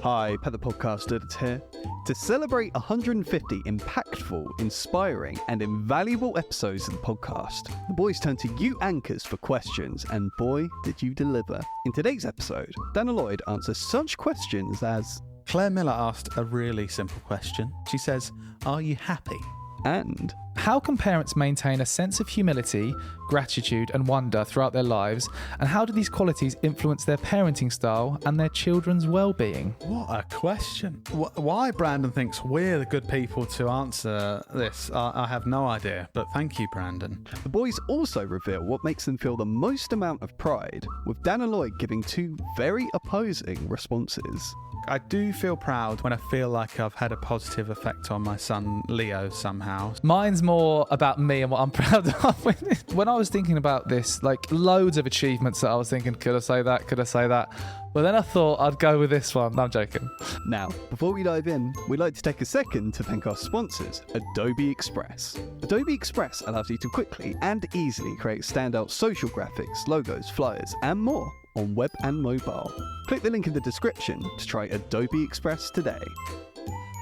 Hi, Pet the Podcast Edit here. To celebrate 150 impactful, inspiring, and invaluable episodes of the podcast, the boys turn to you anchors for questions, and boy, did you deliver. In today's episode, Dana Lloyd answers such questions as... Claire Miller asked a really simple question. She says, "Are you happy?" And... How can parents maintain a sense of humility, gratitude, and wonder throughout their lives? And how do these qualities influence their parenting style and their children's well-being? What a question. Why Brandon thinks we're the good people to answer this, I have no idea. But thank you, Brandon. The boys also reveal what makes them feel the most amount of pride, with Dana Lloyd giving two very opposing responses. I do feel proud when I feel like I've had a positive effect on my son Leo somehow. Mine's more about me and what I'm proud of. When I was thinking about this, like loads of achievements that I was thinking, could I say that? Could I say that? But then I thought I'd go with this one. No, I'm joking. Now, before we dive in, we'd like to take a second to thank our sponsors, Adobe Express. Adobe Express allows you to quickly and easily create standout social graphics, logos, flyers, and more on web and mobile. Click the link in the description to try Adobe Express today.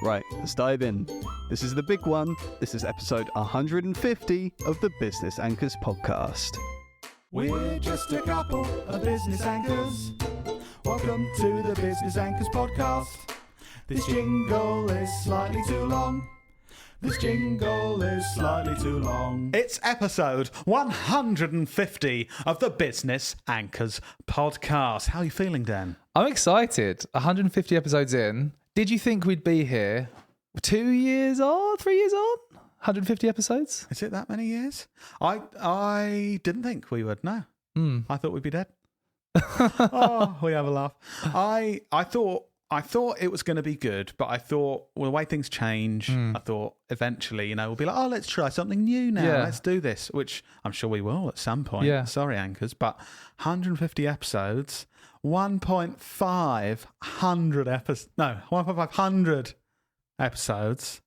Right, let's dive in. This is the big one. This is episode 150 of the Business Anchors podcast. We're just a couple of business anchors. Welcome to the Business Anchors podcast. This jingle is slightly too long. This jingle is slightly too long. It's episode 150 of the Business Anchors podcast. How are you feeling, Dan? I'm excited. 150 episodes in. Did you think we'd be here 2 years on, 3 years on? 150 episodes? Is it that many years? I didn't think we would, no. I thought we'd be dead. Oh, we have a laugh. I thought it was going to be good, but I thought, well, the way things change, I thought eventually, we'll be like, oh, let's try something new now. Yeah. Let's do this, which I'm sure we will at some point. Yeah. Sorry, anchors, but 150 episodes, 1.5 episodes.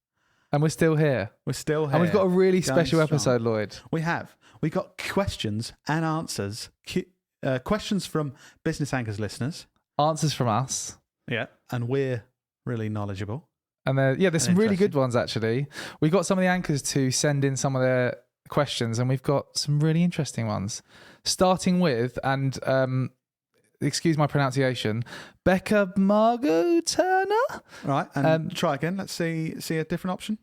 And we're still here. We're still here. And we've got a really Going special strong. episode, Lloyd. We have. We got questions and answers. Questions from Business Anchors listeners. Answers from us. Yeah, and we're really knowledgeable. And there's some really good interesting. ones, actually. We got some of the anchors to send in some of their questions, and we've got some really interesting ones. Starting with, and excuse my pronunciation, Becca Margot Turner. Right, and try again. Let's see a different option.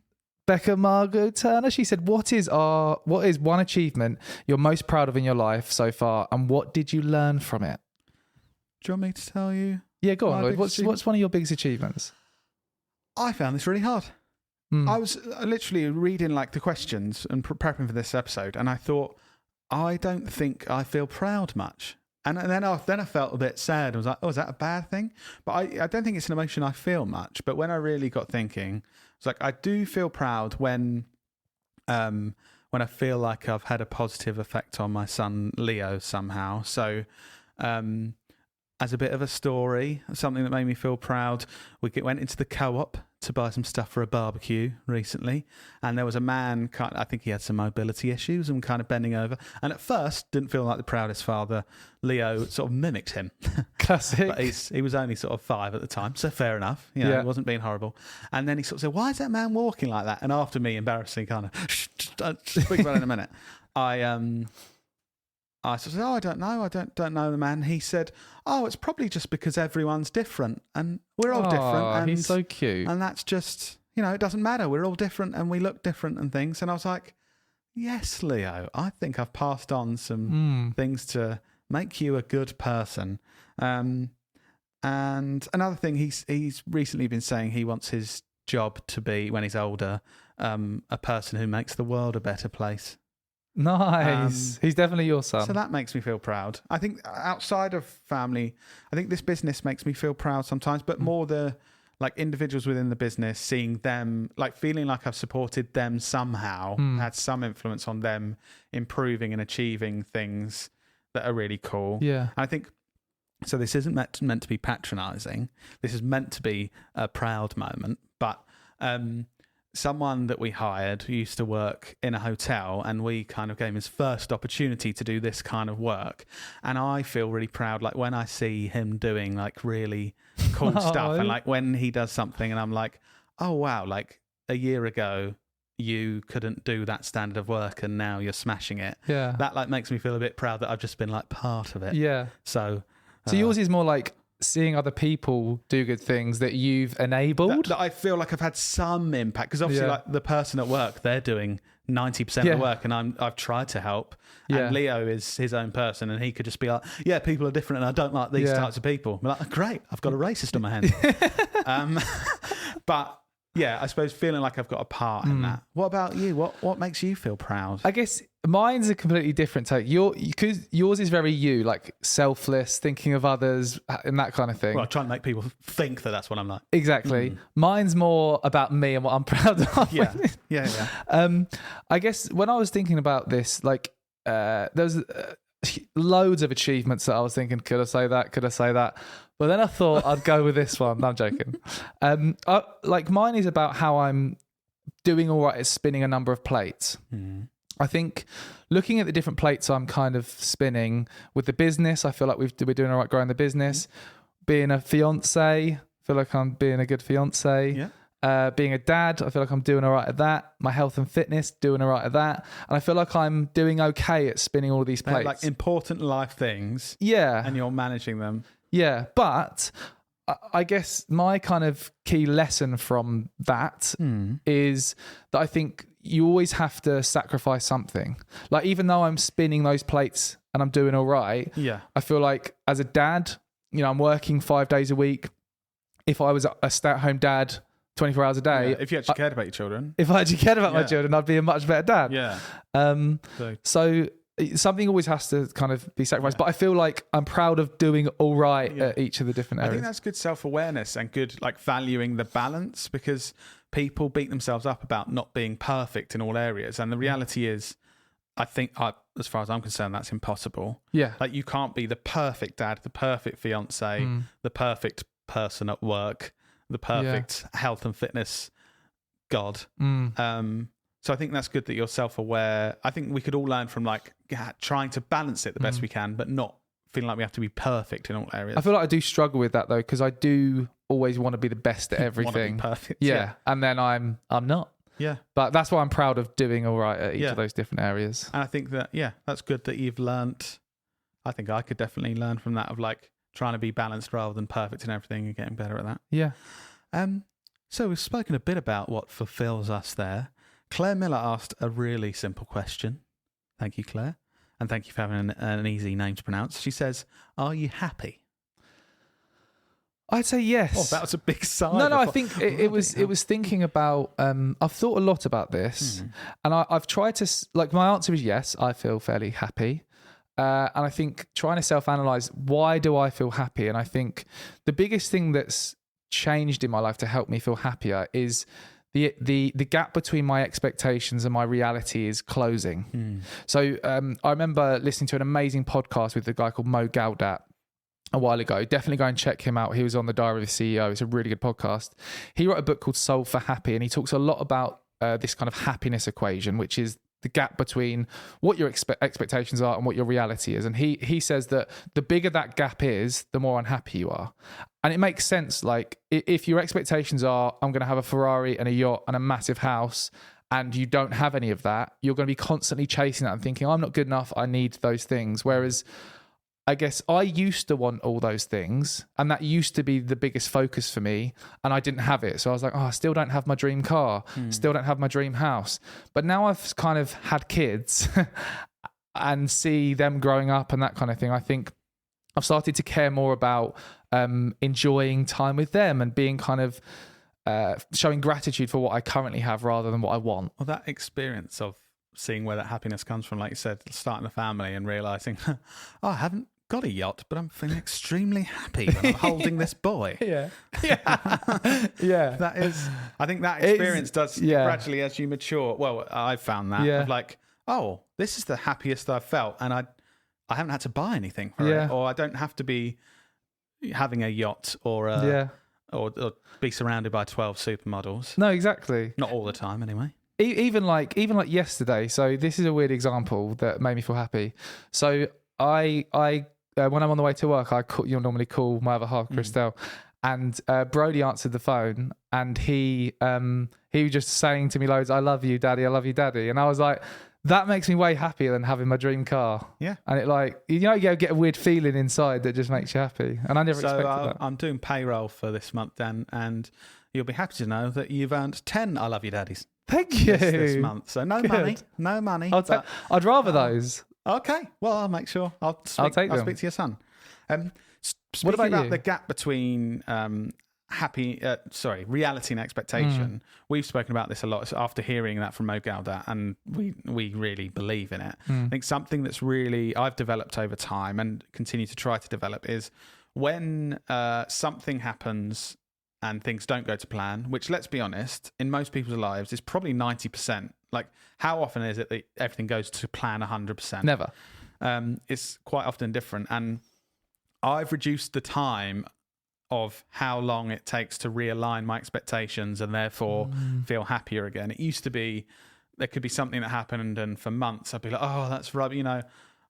Becca Margot Turner. She said, what is one achievement you're most proud of in your life so far, and what did you learn from it? Do you want me to tell you? Yeah, go on, My Lloyd. biggest What's one of your biggest achievements? I found this really hard. I was literally reading like the questions and prepping for this episode, and I thought, I don't think I feel proud much. And then I felt a bit sad. I was like, oh, is that a bad thing? But I don't think it's an emotion I feel much. But when I really got thinking, it's like I do feel proud when I feel like I've had a positive effect on my son Leo somehow. So as a bit of a story, something that made me feel proud, we went into the co-op to buy some stuff for a barbecue recently, and there was a man, I think he had some mobility issues and kind of bending over, and at first didn't feel like the proudest father. Leo sort of mimicked him. Classic. But he was only sort of 5 at the time, so fair enough. He wasn't being horrible. And then he sort of said, why is that man walking like that? And after me embarrassingly kind of, I'll speak about it in a minute, I sort of said, oh, I don't know. I don't know the man. He said, oh, it's probably just because everyone's different and we're all different. And He's so cute. And that's just, it doesn't matter. We're all different and we look different and things. And I was like, yes, Leo, I think I've passed on some things to make you a good person. And another thing, he's recently been saying he wants his job to be, when he's older, a person who makes the world a better place. Nice. He's definitely your son. So that makes me feel proud. I think outside of family, I think this business makes me feel proud sometimes, but more the like individuals within the business, seeing them, like feeling like I've supported them somehow, had some influence on them improving and achieving things that are really cool. Yeah. And I think, so this isn't meant to be patronizing. This is meant to be a proud moment, but someone that we hired who used to work in a hotel, and we kind of gave him his first opportunity to do this kind of work. And I feel really proud, like when I see him doing like really cool stuff, and like when he does something and I'm like, oh wow, like a year ago you couldn't do that standard of work and now you're smashing it. Yeah. That like makes me feel a bit proud that I've just been like part of it. Yeah. So yours is more like seeing other people do good things that you've enabled. That I feel like I've had some impact, because obviously like the person at work, they're doing 90% of the work, and I've tried to help. Yeah. And Leo is his own person, and he could just be like, yeah, people are different and I don't like these types of people. I'm like, great, I've got a racist on my hands. But yeah, I suppose feeling like I've got a part in that. What about you? What makes you feel proud? I guess mine's a completely different take. Because yours is very you, like selfless, thinking of others and that kind of thing. Well, trying to make people think that that's what I'm like. Exactly. Mine's more about me and what I'm proud of. Yeah. I guess when I was thinking about this, like there was loads of achievements that I was thinking, could I say that? Could I say that? But then I thought I'd go with this one. No, I'm joking. Like mine is about how I'm doing all right at spinning a number of plates. I think looking at the different plates I'm kind of spinning with the business, I feel like we're doing all right growing the business. Being a fiance, I feel like I'm being a good fiance. Being a dad, I feel like I'm doing all right at that. My health and fitness, doing all right at that. And I feel like I'm doing okay at spinning all of these plates. Like important life things. Yeah. And you're managing them. Yeah. But I guess my kind of key lesson from that is that I think you always have to sacrifice something. Like even though I'm spinning those plates and I'm doing all right, I feel like as a dad, you know, I'm working 5 days a week. If I was a stay-at-home dad 24 hours a day. If you actually cared about your children. If I actually cared about my children, I'd be a much better dad. Yeah. So something always has to kind of be sacrificed. But I feel like I'm proud of doing all right at each of the different areas. I think that's good self-awareness and good like valuing the balance, because people beat themselves up about not being perfect in all areas. And the reality is, I think, as far as I'm concerned, that's impossible. Yeah. Like you can't be the perfect dad, the perfect fiance, the perfect person at work, the perfect health and fitness god. So I think that's good that you're self-aware. I think we could all learn from like trying to balance it the best we can, but not feeling like we have to be perfect in all areas. I feel like I do struggle with that though, because I do always want to be the best at everything. Want to be perfect. Yeah. And then I'm not. Yeah. But that's why I'm proud of doing all right at each of those different areas. And I think that, that's good that you've learnt. I think I could definitely learn from that, of like trying to be balanced rather than perfect in everything and getting better at that. Yeah. So we've spoken a bit about what fulfills us there. Claire Miller asked a really simple question. Thank you, Claire. And thank you for having an easy name to pronounce. She says, are you happy? I'd say yes. Oh, that was a big sigh. No, I think it was thinking about, I've thought a lot about this and I've tried to, like my answer is yes, I feel fairly happy. And I think trying to self-analyze, why do I feel happy? And I think the biggest thing that's changed in my life to help me feel happier is the gap between my expectations and my reality is closing. So I remember listening to an amazing podcast with a guy called Mo Gaudat a while ago. Definitely go and check him out. He was on the Diary of the CEO. It's a really good podcast. He wrote a book called Solve for Happy, and he talks a lot about this kind of happiness equation, which is the gap between what your expectations are and what your reality is. And he says that the bigger that gap is, the more unhappy you are. And it makes sense. Like if your expectations are, I'm going to have a Ferrari and a yacht and a massive house, and you don't have any of that, you're going to be constantly chasing that and thinking, I'm not good enough, I need those things. Whereas I guess I used to want all those things, and that used to be the biggest focus for me, and I didn't have it. So I was like, I still don't have my dream car, still don't have my dream house. But now I've kind of had kids and see them growing up and that kind of thing. I think I've started to care more about enjoying time with them and being kind of showing gratitude for what I currently have rather than what I want. Well, that experience of seeing where that happiness comes from, like you said, starting a family and realising, I haven't got a yacht, but I'm feeling extremely happy when I'm holding this boy. Yeah. That is, I think that experience does gradually as you mature. Well, I've found that of like, oh, this is the happiest I've felt, and I haven't had to buy anything for it, or I don't have to be having a yacht or or be surrounded by 12 supermodels. No, exactly. Not all the time, anyway. Even like yesterday. So this is a weird example that made me feel happy. So I when I'm on the way to work, you'll normally call my other half, Christelle, and Brody answered the phone, and he was just saying to me loads, "I love you, Daddy. I love you, Daddy." And I was like, that makes me way happier than having my dream car. Yeah. And it you get a weird feeling inside that just makes you happy. And I never expected that. I'm doing payroll for this month, Dan, and you'll be happy to know that you've earned 10 I love you, Daddies. Thank you. This month. So no money. I'd rather those. Okay. Well, I'll make sure. I'll speak to your son. Speaking about the gap between reality and expectation, we've spoken about this a lot after hearing that from Mo Gaudat, and we really believe in it. I think something that's really I've developed over time and continue to try to develop is when something happens and things don't go to plan, which, let's be honest, in most people's lives is probably 90%. Like, how often is it that everything goes to plan 100%? Never. It's quite often different. And I've reduced the time of how long it takes to realign my expectations and therefore feel happier again. It used to be, there could be something that happened, and for months I'd be like, oh, that's rubbish. You know,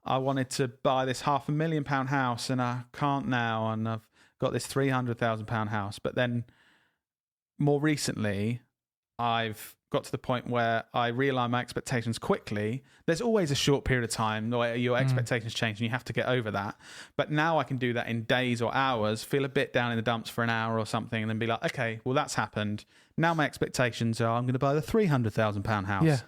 I wanted to buy this £500,000 house and I can't now, and I've got this £300,000 house. But then more recently, I've got to the point where I realign my expectations quickly. There's always a short period of time where your expectations change and you have to get over that. But now I can do that in days or hours, feel a bit down in the dumps for an hour or something, and then be like, okay, well, that's happened. Now my expectations are I'm going to buy the £300,000 house. Yeah.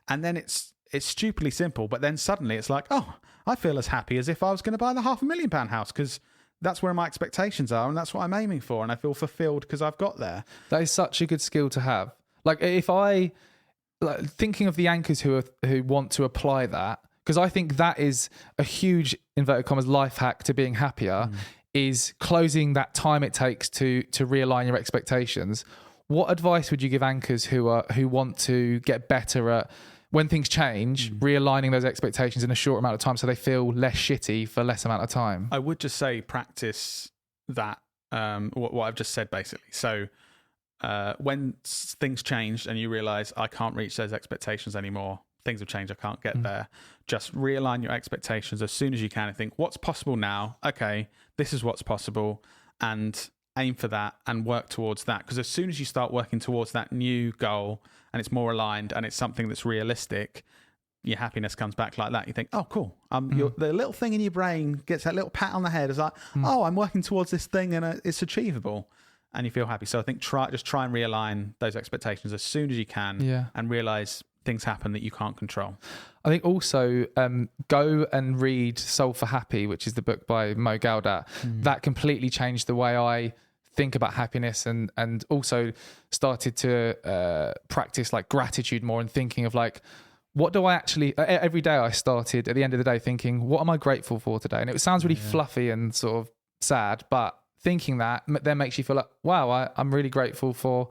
And then it's stupidly simple. But then suddenly it's like, oh, I feel as happy as if I was going to buy the £500,000 house, because that's where my expectations are and that's what I'm aiming for. And I feel fulfilled because I've got there. That is such a good skill to have. Like, if thinking of the anchors who want to apply that, because I think that is a huge, inverted commas, life hack to being happier, is closing that time it takes to realign your expectations. What advice would you give anchors who want to get better at, when things change, realigning those expectations in a short amount of time so they feel less shitty for less amount of time? I would just say practice that, what I've just said, basically. So when things change and you realise I can't reach those expectations anymore, things have changed, I can't get there, just realign your expectations as soon as you can and think, what's possible now? Okay, this is what's possible, and aim for that and work towards that. Because as soon as you start working towards that new goal and it's more aligned and it's something that's realistic, your happiness comes back like that. You think, oh, cool. The little thing in your brain gets that little pat on the head. It's like, oh, I'm working towards this thing and it's achievable. And you feel happy. So I think try and realign those expectations as soon as you can, and realise things happen that you can't control. I think also go and read Soul for Happy, which is the book by Mo Gaudat. That completely changed the way I think about happiness, and also started to practice like gratitude more, and thinking of like, what do I actually, every day I started at the end of the day thinking, what am I grateful for today? And it sounds really fluffy and sort of sad, but thinking that then makes you feel like, wow, I'm really grateful for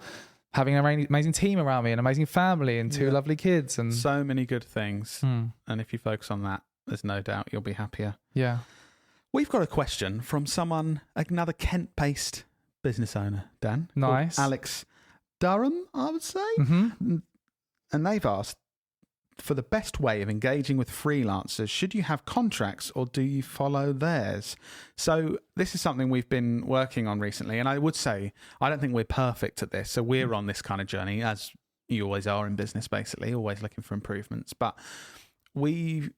having an amazing team around me, an amazing family, and two lovely kids, and so many good things. And if you focus on that, there's no doubt you'll be happier. Yeah. We've got a question from another Kent-based business owner, Dan. Nice. Alex Durham, I would say. And they've asked, for the best way of engaging with freelancers, should you have contracts or do you follow theirs? So this is something we've been working on recently, and I would say I don't think we're perfect at this. So we're on this kind of journey, as you always are in business, basically, always looking for improvements. But we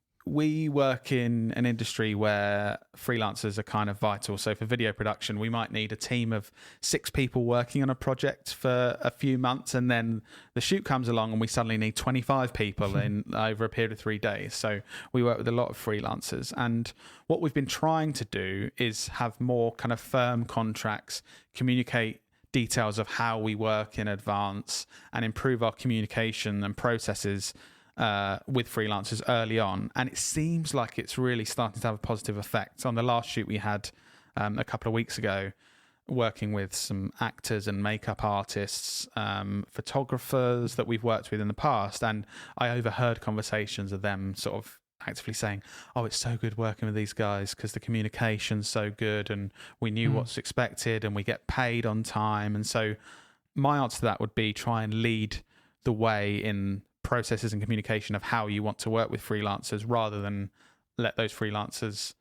work in an industry where freelancers are kind of vital. So for video production, we might need a team of 6 people working on a project for a few months, and then the shoot comes along and we suddenly need 25 people in over a period of 3 days. So we work with a lot of freelancers, and what we've been trying to do is have more kind of firm contracts, communicate details of how we work in advance, and improve our communication and processes with freelancers early on. And it seems like it's really starting to have a positive effect. On the last shoot we had a couple of weeks ago, working with some actors and makeup artists, photographers that we've worked with in the past, and I overheard conversations of them sort of actively saying, oh, it's so good working with these guys because the communication's so good and we knew what's expected and we get paid on time. And so my answer to that would be try and lead the way in processes and communication of how you want to work with freelancers rather than let those freelancers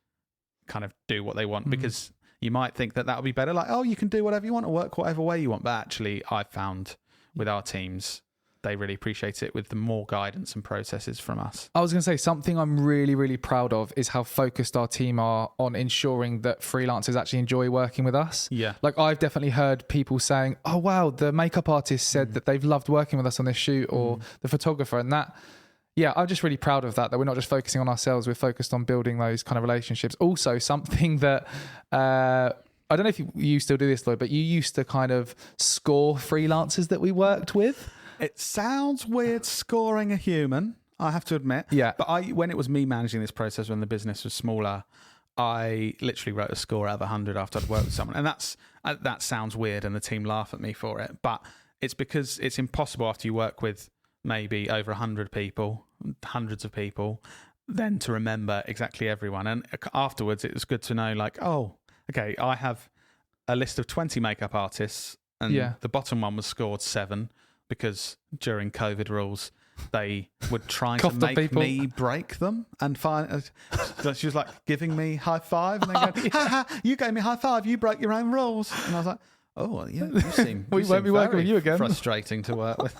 kind of do what they want, because you might think that would be better. Like, oh, you can do whatever you want or work whatever way you want. But actually, I've found with our teams, they really appreciate it with the more guidance and processes from us. I was going to say something I'm really, really proud of is how focused our team are on ensuring that freelancers actually enjoy working with us. Yeah. Like I've definitely heard people saying, oh, wow, the makeup artist said that they've loved working with us on this shoot, or the photographer, and that. Yeah, I'm just really proud of that we're not just focusing on ourselves, we're focused on building those kind of relationships. Also, something that, I don't know if you still do this, Lloyd, but you used to kind of score freelancers that we worked with. It sounds weird scoring a human, I have to admit. Yeah. But when it was me managing this process when the business was smaller, I literally wrote a score out of 100 after I'd worked with someone. And that sounds weird and the team laugh at me for it. But it's because it's impossible after you work with maybe over 100 people, hundreds of people, then to remember exactly everyone. And afterwards, it was good to know, like, oh, okay, I have a list of 20 makeup artists, and the bottom one was scored 7 because during COVID rules, they would try to make me break them. And she was like giving me high five and then going, ha ha, you gave me high five, you broke your own rules. And I was like, oh, well, yeah, you seem we won't be working with you again. Frustrating to work with.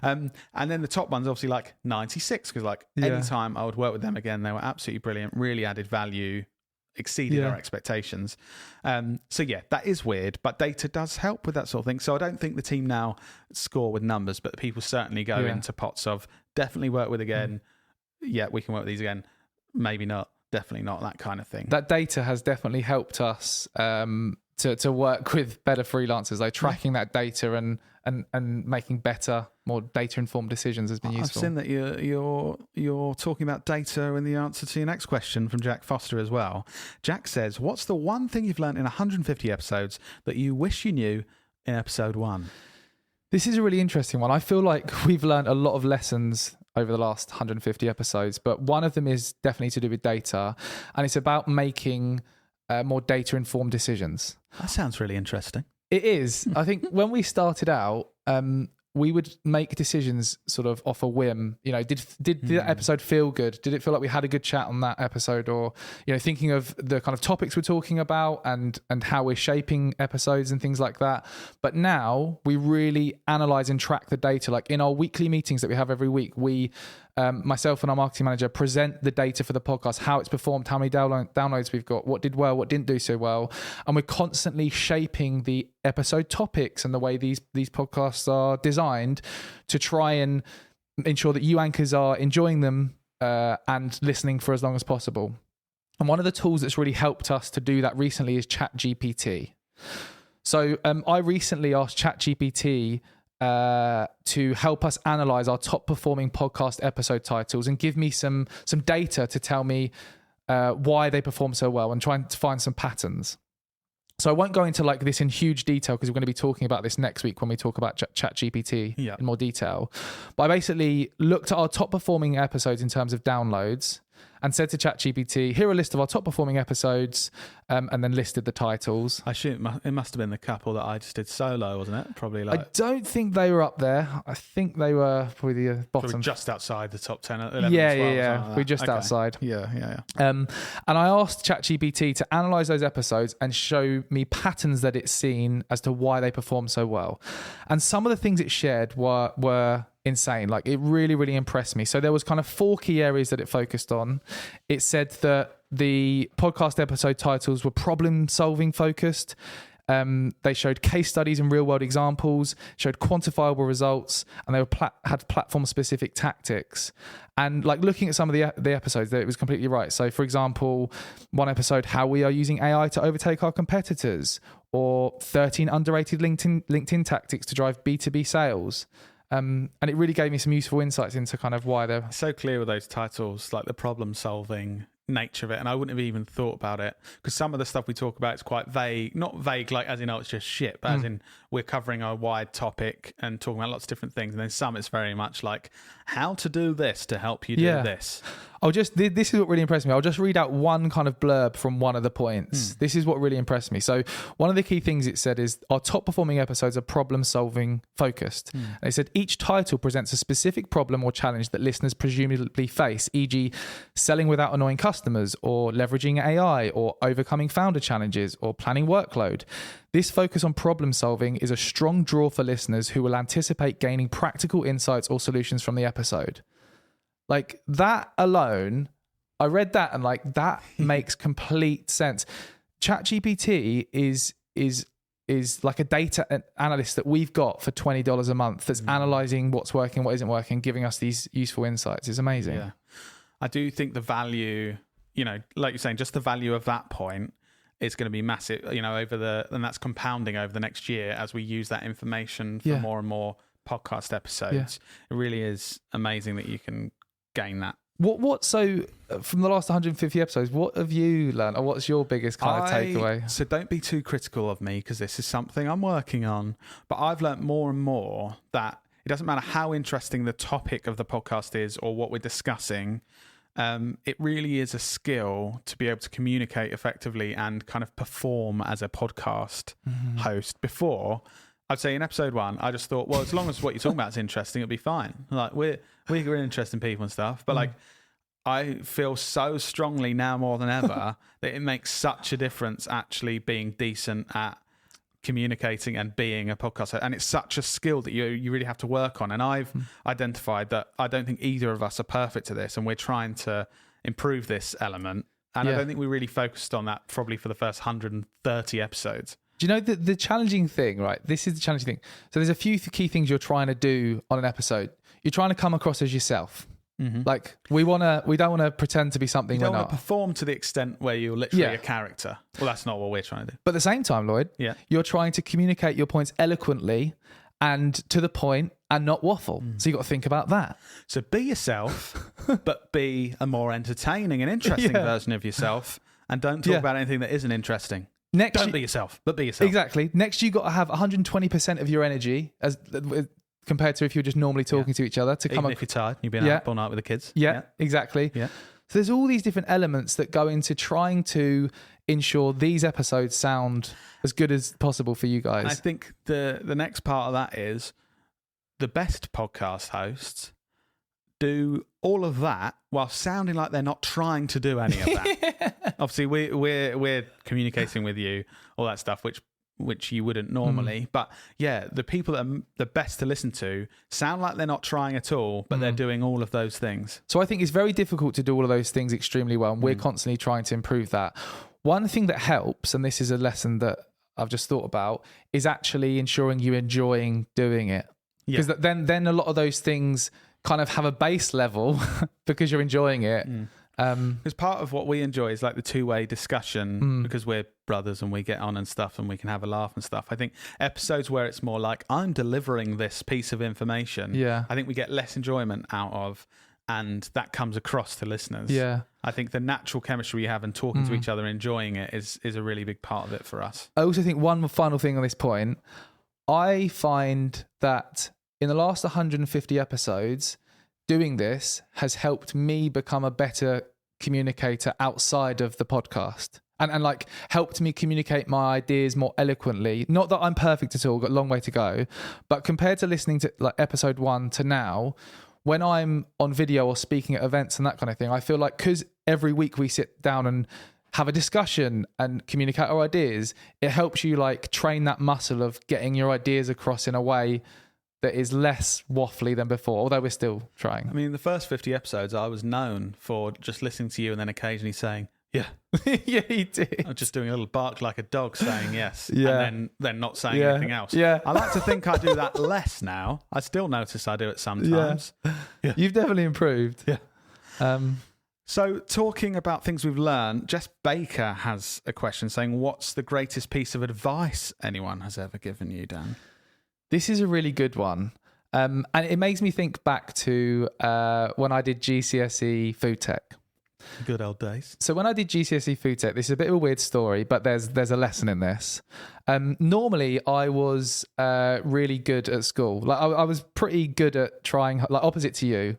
And then the top one's obviously like 96 because any time I would work with them again, they were absolutely brilliant, really added value, exceeded our expectations. So yeah, that is weird, but data does help with that sort of thing. So I don't think the team now score with numbers, but people certainly go into pots of definitely work with again. Yeah, we can work with these again. Maybe not. Definitely not, that kind of thing. That data has definitely helped us to work with better freelancers. Like tracking that data and making better, more data-informed decisions has been useful. I've seen that you're talking about data in the answer to your next question from Jack Foster as well. Jack says, what's the one thing you've learned in 150 episodes that you wish you knew in episode 1? This is a really interesting one. I feel like we've learned a lot of lessons over the last 150 episodes, but one of them is definitely to do with data, and it's about making more data-informed decisions. That sounds really interesting. It is. I think when we started out, we would make decisions sort of off a whim. You know, did that episode feel good? Did it feel like we had a good chat on that episode? Or, you know, thinking of the kind of topics we're talking about and how we're shaping episodes and things like that. But now we really analyze and track the data. Like in our weekly meetings that we have every week, we, myself and our marketing manager, present the data for the podcast, how it's performed, how many downloads we've got, what did well, what didn't do so well. And we're constantly shaping the episode topics and the way these podcasts are designed to try and ensure that you anchors are enjoying them and listening for as long as possible. And one of the tools that's really helped us to do that recently is ChatGPT. So I recently asked ChatGPT to help us analyze our top performing podcast episode titles and give me some data to tell me why they perform so well and trying to find some patterns. So I won't go into like this in huge detail because we're going to be talking about this next week when we talk about ChatGPT in more detail. But I basically looked at our top performing episodes in terms of downloads and said to ChatGPT, here are a list of our top performing episodes, and then listed the titles. I assume it must have been the couple that I just did solo, wasn't it? Probably like... I don't think they were up there. I think they were probably the bottom. Probably just outside the top 10, 11, yeah, 12, yeah. Like We're just outside. Yeah. And I asked ChatGPT to analyze those episodes and show me patterns that it's seen as to why they perform so well. And some of the things it shared were insane. Like it really, really impressed me. So there was kind of 4 key areas that it focused on. It said that the podcast episode titles were problem solving focused. They showed case studies and real world examples, showed quantifiable results, and they were had platform specific tactics. And like looking at some of the episodes, it was completely right. So for example, one episode, how we are using AI to overtake our competitors, or 13 underrated LinkedIn tactics to drive B2B sales. And it really gave me some useful insights into kind of why they're so clear with those titles, like the problem solving nature of it. And I wouldn't have even thought about it because some of the stuff we talk about is quite vague, not vague like as in, oh, it's just shit, but as in we're covering a wide topic and talking about lots of different things. And then some, it's very much like how to do this to help you do this. This is what really impressed me. I'll just read out one kind of blurb from one of the points. This is what really impressed me. So one of the key things it said is our top performing episodes are problem solving focused. And it said each title presents a specific problem or challenge that listeners presumably face, e.g. selling without annoying customers, or leveraging AI, or overcoming founder challenges, or planning workload. This focus on problem solving is a strong draw for listeners who will anticipate gaining practical insights or solutions from the episode. Like that alone, I read that and like that makes complete sense. ChatGPT is like a data analyst that we've got for $20 a month that's analyzing what's working, what isn't working, giving us these useful insights. It's amazing. Yeah. I do think the value, like you're saying, just the value of that point is going to be massive, and that's compounding over the next year as we use that information for more and more podcast episodes. It really is amazing that you can gain that. So from the last 150 episodes, what have you learned, or what's your biggest kind of takeaway? So don't be too critical of me, because this is something I'm working on, but I've learned more and more that it doesn't matter how interesting the topic of the podcast is or what we're discussing. It really is a skill to be able to communicate effectively and kind of perform as a podcast host. Before, I'd say in episode 1, I just thought, well, as long as what you're talking about is interesting, it'll be fine. Like we're interesting people and stuff, but like I feel so strongly now more than ever that it makes such a difference actually being decent at communicating and being a podcaster, and it's such a skill that you really have to work on. And I've identified that I don't think either of us are perfect at this, and we're trying to improve this element. And I don't think we really focused on that probably for the first 130 episodes. Do you know the challenging thing, right? This is the challenging thing. So there's a few key things you're trying to do on an episode. You're trying to come across as yourself. Like we don't want to pretend to be something we're not. You don't want to perform to the extent where you're literally a character. Well, that's not what we're trying to do. But at the same time, Lloyd, you're trying to communicate your points eloquently and to the point and not waffle. So you've got to think about that. So be yourself, but be a more entertaining and interesting version of yourself, and don't talk about anything that isn't interesting. Don't be yourself, but be yourself. Exactly. Next, you've got to have 120% of your energy as compared to if you're just normally talking to each other. Even if you're tired, you've been up all night with the kids. Yeah, exactly. Yeah. So there's all these different elements that go into trying to ensure these episodes sound as good as possible for you guys. And I think the next part of that is the best podcast hosts do all of that while sounding like they're not trying to do any of that. Obviously, we're communicating with you, all that stuff, which you wouldn't normally. But yeah, the people that are the best to listen to sound like they're not trying at all, but they're doing all of those things. So I think it's very difficult to do all of those things extremely well, and we're constantly trying to improve that. One thing that helps, and this is a lesson that I've just thought about, is actually ensuring you're enjoying doing it. Because then a lot of those things kind of have a base level because you're enjoying it. Because part of what we enjoy is like the two-way discussion, because we're brothers and we get on and stuff and we can have a laugh and stuff. I think episodes where it's more like I'm delivering this piece of information, I think we get less enjoyment out of, and that comes across to listeners. I think the natural chemistry we have and talking to each other, enjoying it is a really big part of it for us. I also think one final thing on this point, I find that in the last 150 episodes, doing this has helped me become a better communicator outside of the podcast, and like helped me communicate my ideas more eloquently. Not that I'm perfect at all, got a long way to go, but compared to listening to like episode 1 to now, when I'm on video or speaking at events and that kind of thing, I feel like because every week we sit down and have a discussion and communicate our ideas, it helps you like train that muscle of getting your ideas across in a way that is less waffly than before, although we're still trying. I mean, the first 50 episodes, I was known for just listening to you and then occasionally saying, yeah. Yeah, you did. I was just doing a little bark like a dog saying yes, and then not saying anything else. Yeah. I like to think I do that less now. I still notice I do it sometimes. Yeah. You've definitely improved. Yeah. So talking about things we've learned, Jess Baker has a question saying, what's the greatest piece of advice anyone has ever given you, Dan? This is a really good one. And it makes me think back to when I did GCSE food tech. Good old days. So when I did GCSE food tech, this is a bit of a weird story, but there's a lesson in this. Normally, I was really good at school. Like I was pretty good at trying. Like opposite to you,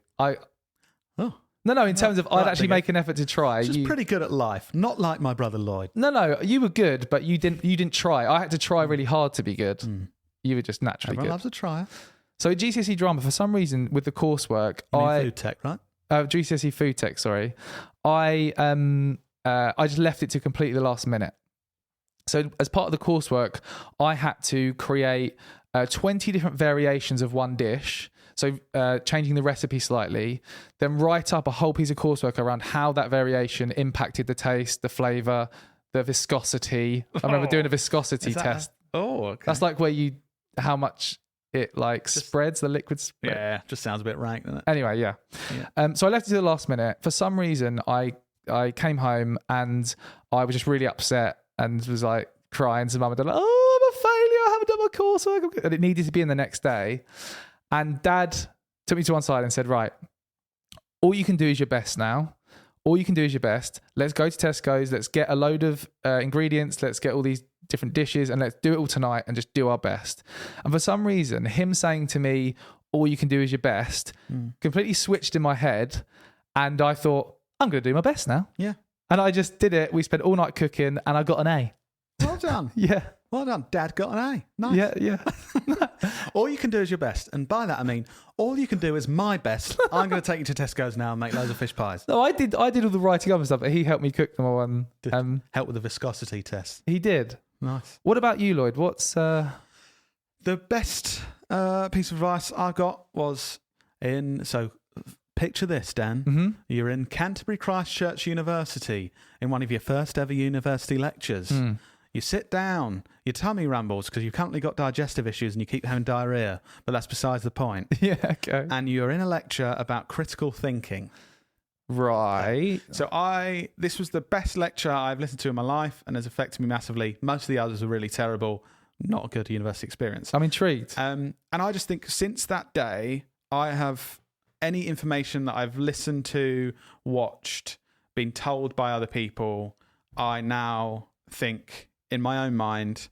No, in terms of I'd actually make an effort to try. Just pretty good at life, not like my brother Lloyd. No, you were good, but you didn't try. I had to try really hard to be good. You were just naturally Everyone good. loves a trier. So at GCSE drama, for some reason, with the coursework, Food tech, right? GCSE food tech, sorry, I just left it to completely the last minute. So as part of the coursework, I had to create 20 different variations of one dish. So changing the recipe slightly, then write up a whole piece of coursework around how that variation impacted the taste, the flavour, the viscosity. I remember doing a viscosity test. Okay. That's like how much it like spreads, the liquid spread. Yeah, just sounds a bit rank, doesn't it? Anyway, yeah. So I left it to the last minute. For some reason, I came home and I was just really upset and was like crying to mum and dad, like, oh, I'm a failure. I haven't done my coursework. And it needed to be in the next day. And Dad took me to one side and said, right, all you can do is your best now. All you can do is your best. Let's go to Tesco's. Let's get a load of ingredients. Let's get all these different dishes and let's do it all tonight and just do our best. And for some reason, him saying to me, all you can do is your best, completely switched in my head. And I thought, I'm going to do my best now. Yeah. And I just did it. We spent all night cooking and I got an A. Well done. Yeah. Well done. Dad got an A. Nice. Yeah. All you can do is your best. And by that, I mean, all you can do is my best. I'm going to take you to Tesco's now and make loads of fish pies. No, I did all the writing up and stuff, but he helped me cook them all. And help with the viscosity test. He did. Nice. What about you, Lloyd? What's the best piece of advice I got was so picture this, Dan. Mm-hmm. You're in Canterbury Christchurch University in one of your first ever university lectures. You sit down, your tummy rumbles because you've currently got digestive issues and you keep having diarrhea, but that's besides the point. Yeah, okay. And you're in a lecture about critical thinking. Right. So this was the best lecture I've listened to in my life and has affected me massively. Most of the others were really terrible. Not a good university experience. I'm intrigued. And I just think since that day, I have any information that I've listened to, watched, been told by other people, I now think in my own mind,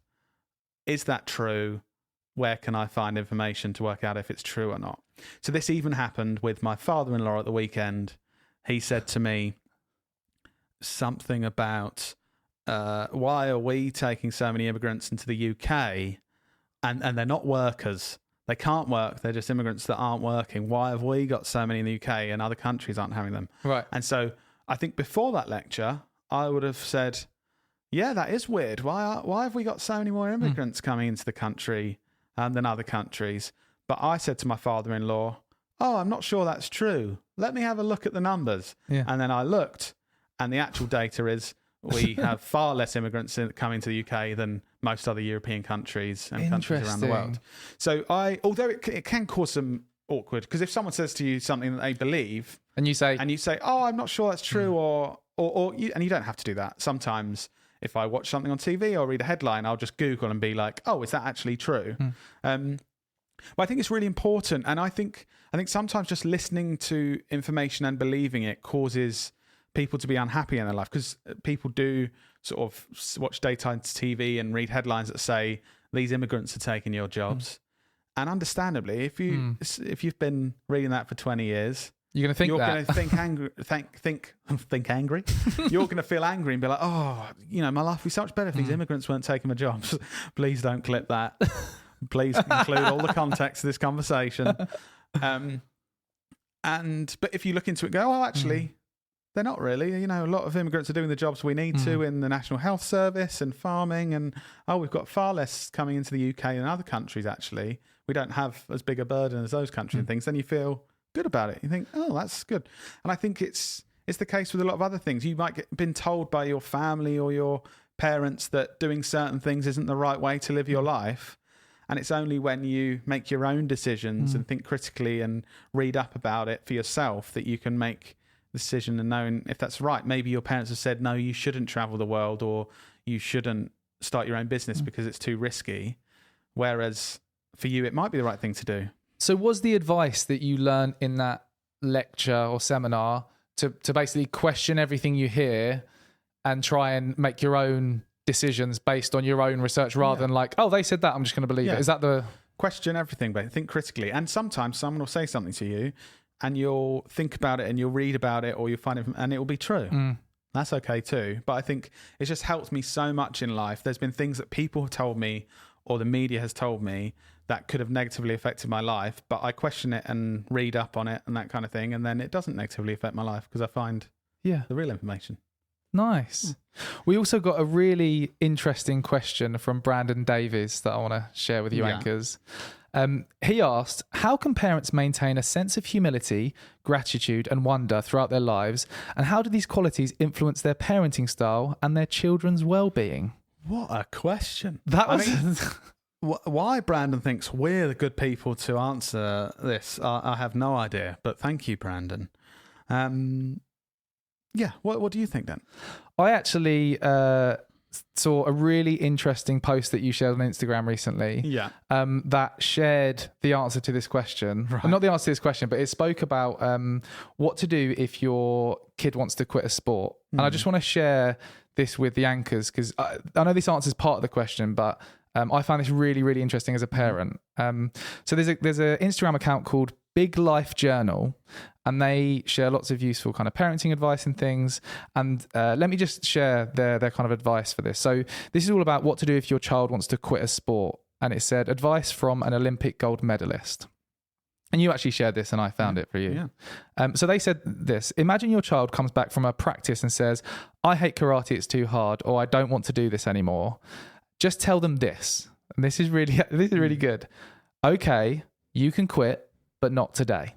is that true? Where can I find information to work out if it's true or not? So this even happened with my father-in-law at the weekend. He said to me something about why are we taking so many immigrants into the UK and they're not workers. They can't work. They're just immigrants that aren't working. Why have we got so many in the UK and other countries aren't having them? Right. And so I think before that lecture, I would have said, yeah, that is weird. Why have we got so many more immigrants coming into the country than other countries? But I said to my father-in-law, oh, I'm not sure that's true. Let me have a look at the numbers. Yeah. And then I looked, and the actual data is we have far less immigrants coming to the UK than most other European countries and countries around the world. So although it can cause some awkward, because if someone says to you something that they believe, and you say, oh, I'm not sure that's true, and you don't have to do that. Sometimes if I watch something on TV or read a headline, I'll just Google and be like, oh, is that actually true? But I think it's really important. And I think sometimes just listening to information and believing it causes people to be unhappy in their life, because people do sort of watch daytime TV and read headlines that say these immigrants are taking your jobs. And understandably, if you've been reading that for 20 years, you're going to think going to think angry. Think angry. You're going to feel angry and be like, oh, my life would be so much better if these immigrants weren't taking my jobs. Please don't clip that. Please include all the context of this conversation. But if you look into it, go, oh, actually, they're not really. A lot of immigrants are doing the jobs we need to in the National Health Service and farming, and we've got far less coming into the UK than other countries. Actually, we don't have as big a burden as those countries and things. Then you feel good about it. You think, oh, that's good. And I think it's the case with a lot of other things. You might get been told by your family or your parents that doing certain things isn't the right way to live your life. And it's only when you make your own decisions and think critically and read up about it for yourself that you can make the decision and knowing if that's right. Maybe your parents have said, no, you shouldn't travel the world, or you shouldn't start your own business because it's too risky. Whereas for you, it might be the right thing to do. So was the advice that you learned in that lecture or seminar to basically question everything you hear and try and make your own decisions based on your own research rather than like, oh, they said that, I'm just going to believe it. Is that the... Question everything, but think critically. And sometimes someone will say something to you and you'll think about it and you'll read about it or you'll find it and it will be true. That's okay too. But I think it's just helped me so much in life. There's been things that people have told me or the media has told me that could have negatively affected my life, but I question it and read up on it and that kind of thing, and then it doesn't negatively affect my life because I find the real information. Nice. We also got a really interesting question from Brandon Davies that I want to share with you, anchors. He asked, how can parents maintain a sense of humility, gratitude and wonder throughout their lives, and how do these qualities influence their parenting style and their children's well-being? What a question. That was... Why Brandon thinks we're the good people to answer this, I have no idea, but thank you, Brandon. What do you think then? I actually saw a really interesting post that you shared on Instagram recently that shared the answer to this question. Right. Well, not the answer to this question, but it spoke about what to do if your kid wants to quit a sport. And I just want to share this with the anchors because I know this answers part of the question, but I found this really, really interesting as a parent. So there's an Instagram account called Big Life Journal, and they share lots of useful kind of parenting advice and things. And let me just share their kind of advice for this. So this is all about what to do if your child wants to quit a sport. And it said, advice from an Olympic gold medalist. And you actually shared this and I found it for you. Yeah. So they said this, imagine your child comes back from a practice and says, I hate karate, it's too hard, or I don't want to do this anymore. Just tell them this. And this is really good. Okay, you can quit, but not today.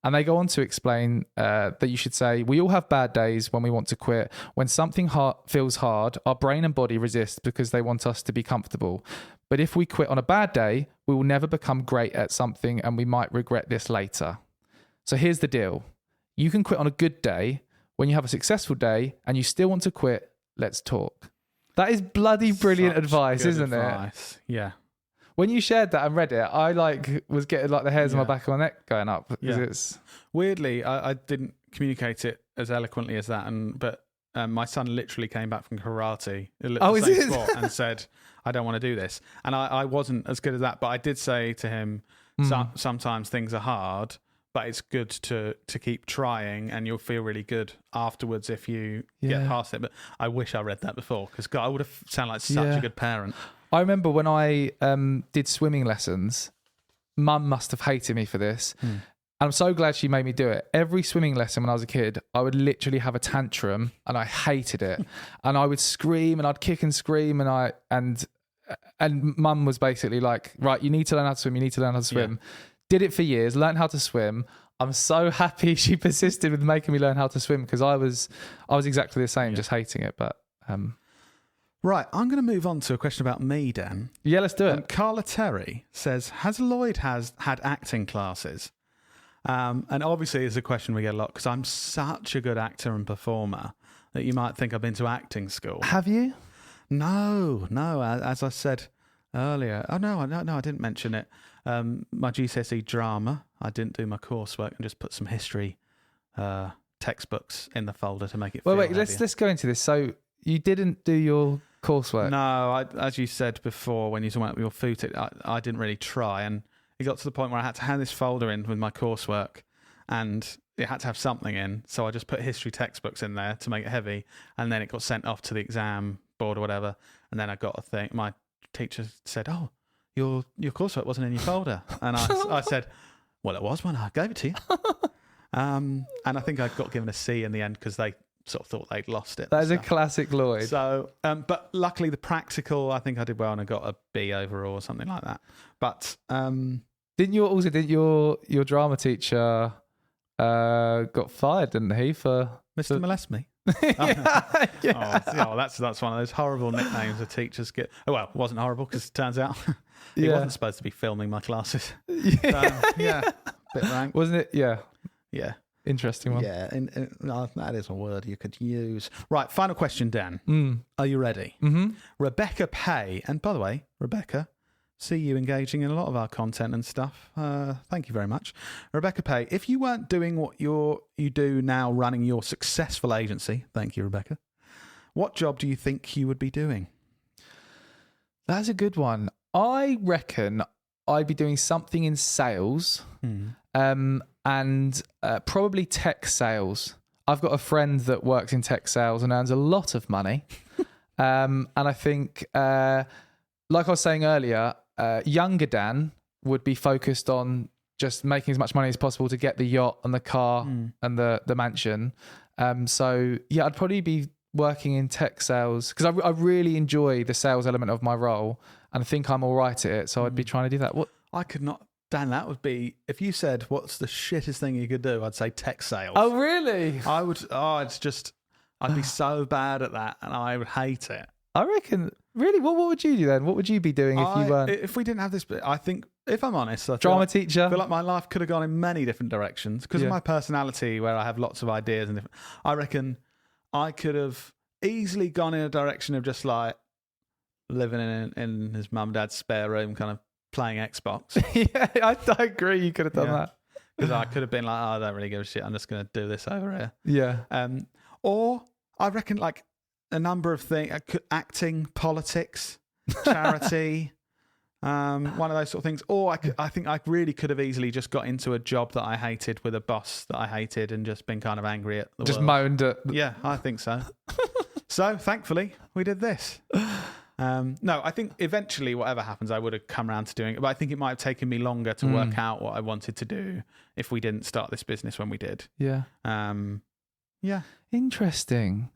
And they go on to explain that you should say, we all have bad days when we want to quit. When something feels hard, our brain and body resist because they want us to be comfortable. But if we quit on a bad day, we will never become great at something and we might regret this later. So here's the deal. You can quit on a good day. When you have a successful day and you still want to quit, let's talk. That is bloody brilliant advice, isn't it? Yeah. When you shared that and read it, I was getting the hairs on my back of my neck going up because it's weirdly I didn't communicate it as eloquently as that, but my son literally came back from karate, sport, and said, "I don't want to do this." And I wasn't as good as that, but I did say to him, "Sometimes things are hard, but it's good to keep trying, and you'll feel really good afterwards if you get past it." But I wish I read that before because I would have sounded like such a good parent. I remember when I did swimming lessons, Mum must have hated me for this. And I'm so glad she made me do it. Every swimming lesson when I was a kid, I would literally have a tantrum and I hated it. And I would scream and I'd kick and scream and Mum was basically like, right, you need to learn how to swim, you need to learn how to swim. Yeah. Did it for years, learned how to swim. I'm so happy she persisted with making me learn how to swim because I was exactly the same, just hating it. But right, I'm going to move on to a question about me, Dan. Yeah, let's do it. Carla Terry says, has Lloyd had acting classes? And obviously it's a question we get a lot because I'm such a good actor and performer that you might think I've been to acting school. Have you? No. As I said earlier. Oh, no, I didn't mention it. My GCSE drama, I didn't do my coursework and just put some history textbooks in the folder to make it feel wait, let's go into this. So you didn't do your coursework? No, as you said before when you talked about your food, I didn't really try, and it got to the point where I had to hand this folder in with my coursework and it had to have something in, so I just put history textbooks in there to make it heavy, and then it got sent off to the exam board or whatever, and then I got a thing. My teacher said, "Oh, your coursework wasn't in your folder," and I said, "Well, it was when I gave it to you." And I think I got given a C in the end because they sort of thought they'd lost it. That is a classic Lloyd. So, but luckily the practical, I think I did well and I got a B overall or something like that. But didn't your drama teacher got fired, didn't he, for Mr. Molest Me? That's one of those horrible nicknames the teachers get. Oh well, it wasn't horrible because it turns out he wasn't supposed to be filming my classes. Bit rank, wasn't it? Yeah. Interesting one. Yeah, that is a word you could use. Right, final question, Dan. Are you ready? Mm-hmm. Rebecca Pay, and by the way, Rebecca, see you engaging in a lot of our content and stuff. Thank you very much. Rebecca Pay, if you weren't doing what you do now, running your successful agency, thank you, Rebecca, what job do you think you would be doing? That's a good one. I reckon I'd be doing something in sales and probably tech sales. I've got a friend that works in tech sales and earns a lot of money. And I think, like I was saying earlier, younger Dan would be focused on just making as much money as possible to get the yacht and the car and the mansion. So, yeah, I'd probably be working in tech sales because I really enjoy the sales element of my role and I think I'm all right at it. So I'd be trying to do that. What I could not... Dan, that would be, if you said, what's the shittest thing you could do? I'd say tech sales. Oh, really? I would, I'd be so bad at that and I would hate it. I reckon, really? What would you do then? What would you be doing if you weren't? If we didn't have this bit, I think, if I'm honest, Drama teacher? I feel like my life could have gone in many different directions because of my personality where I have lots of ideas. And I reckon I could have easily gone in a direction of just like living in his mum and dad's spare room, kind of playing Xbox. Yeah, I agree. You could have done that. Because I could have been like, oh, I don't really give a shit. I'm just going to do this over here. Yeah. Or I reckon like a number of things, acting, politics, charity, one of those sort of things. Or I think I really could have easily just got into a job that I hated with a boss that I hated and just been kind of angry at the just world. moaned at... Yeah, I think so. So thankfully we did this. No, I think eventually whatever happens, I would have come around to doing it. But I think it might have taken me longer to work out what I wanted to do if we didn't start this business when we did. Yeah. Yeah. Interesting.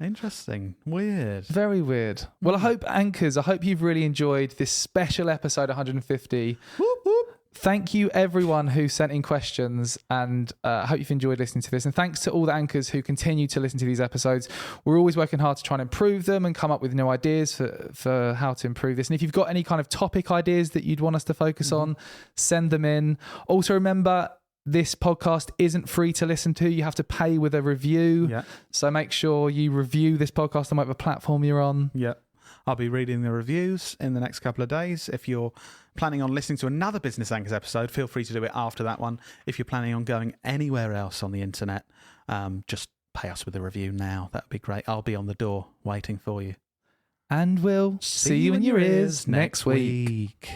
Weird. Very weird. Well, I hope you've really enjoyed this special episode 150. Whoop, whoop. Thank you, everyone who sent in questions, and I hope you've enjoyed listening to this. And thanks to all the anchors who continue to listen to these episodes. We're always working hard to try and improve them and come up with new ideas for how to improve this. And if you've got any kind of topic ideas that you'd want us to focus on, send them in. Also, remember, this podcast isn't free to listen to. You have to pay with a review. Yeah. So make sure you review this podcast on whatever platform you're on. Yeah. I'll be reading the reviews in the next couple of days. If you're planning on listening to another Business Anchors episode, feel free to do it after that one. If you're planning on going anywhere else on the internet, just pay us with a review now. That'd be great. I'll be on the door waiting for you. And we'll see you in your ears next week.